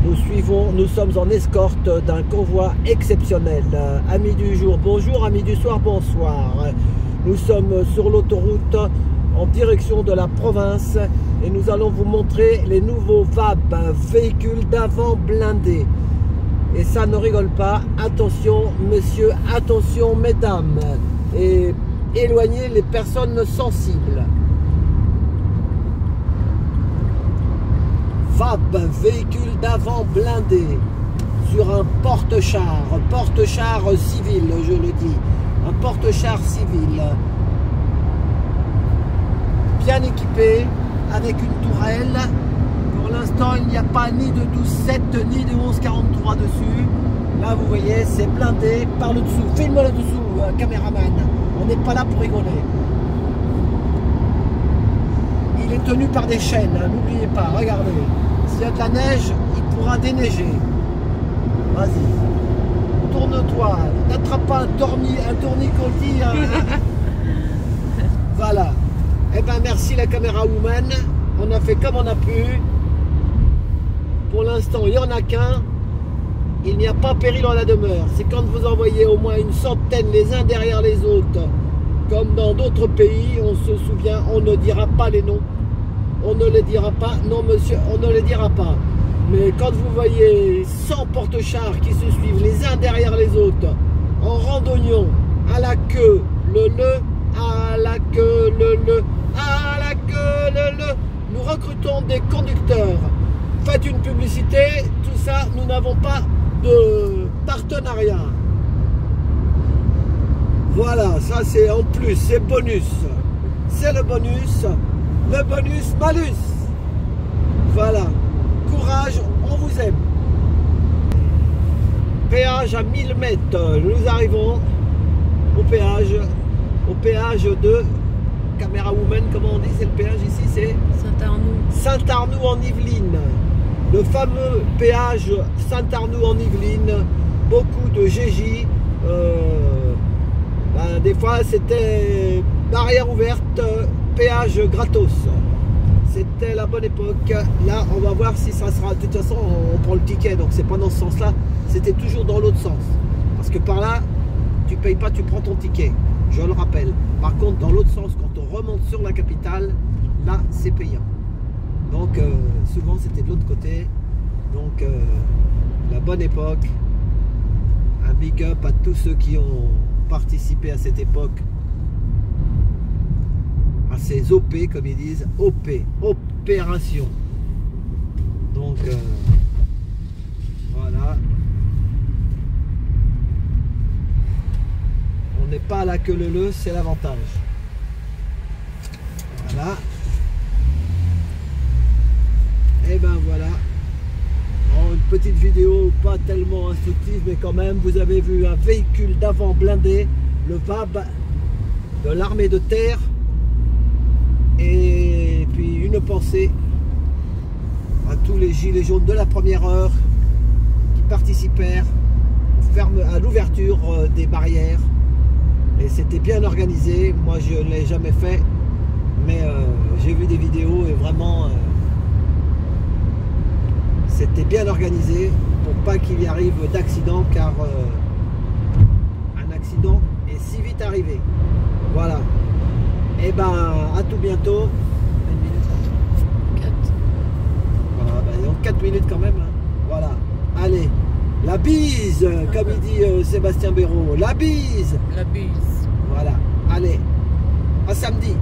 Nous sommes en escorte d'un convoi exceptionnel. Amis du jour, bonjour, amis du soir, bonsoir. Nous sommes sur l'autoroute en direction de la province et nous allons vous montrer les nouveaux VAB, véhicules d'avant blindés. Et ça ne rigole pas, attention monsieur, attention mesdames, et éloignez les personnes sensibles. VAB, véhicule d'avant blindé, sur un porte-char civil, je le dis, un porte-char civil, bien équipé, avec une tourelle. Pour l'instant, il n'y a pas ni de 12.7 ni de 11.43 dessus. Là, vous voyez, c'est blindé par le dessous. Filme le dessous, caméraman. On n'est pas là pour rigoler. Il est tenu par des chaînes, hein, n'oubliez pas, regardez. S'il y a de la neige, il pourra déneiger. Vas-y, tourne-toi, n'attrape pas un tournicollis. Hein. Voilà. Eh bien, merci la caméra woman. On a fait comme on a pu. Pour l'instant, il n'y en a qu'un. Il n'y a pas péril en la demeure. C'est quand vous en voyez au moins une centaine les uns derrière les autres, comme dans d'autres pays, on se souvient, on ne dira pas les noms. On ne les dira pas. Non, monsieur, on ne les dira pas. Mais quand vous voyez 100 porte-chars qui se suivent les uns derrière les autres, en randonnion, à la queue, à la queue, à la queue, nous recrutons des conducteurs. Faites une publicité, tout ça, nous n'avons pas de partenariat. Voilà, ça c'est en plus, c'est bonus. C'est le bonus malus. Voilà, courage, on vous aime. Péage à 1000 mètres, nous arrivons au péage de Caméra Woman, comment on dit, c'est le péage ici, c'est Saint-Arnoux en Yvelines. Le fameux péage Saint-Arnoux en Yvelines, beaucoup de GJ, des fois c'était barrière ouverte, péage gratos. C'était la bonne époque. Là, on va voir si ça sera. De toute façon, on prend le ticket, donc c'est pas dans ce sens-là. C'était toujours dans l'autre sens. Parce que par là, tu payes pas, tu prends ton ticket. Je le rappelle. Par contre, dans l'autre sens, quand on remonte sur la capitale, là, c'est payant. Donc, souvent, c'était de l'autre côté. Donc, la bonne époque. Un big up à tous ceux qui ont participé à cette époque. À ces OP, comme ils disent, OP, opération. Donc, voilà. On n'est pas à la queue leu, c'est l'avantage. Voilà. Et ben voilà. Bon, une petite vidéo pas tellement instructive, mais quand même, vous avez vu un véhicule d'avant blindé, le VAB de l'armée de terre. Et puis une pensée à tous les gilets jaunes de la première heure qui participèrent à l'ouverture des barrières. Et c'était bien organisé. Moi je ne l'ai jamais fait, mais j'ai vu des vidéos et vraiment c'était bien organisé pour pas qu'il y arrive d'accident, car un accident est si vite arrivé. Voilà. Et ben à tout bientôt. 4. Voilà, ben, donc 4 minutes quand même. Hein. Voilà. Allez, la bise, comme il dit Sébastien Béraud. La bise. La bise. Voilà. Allez, à samedi.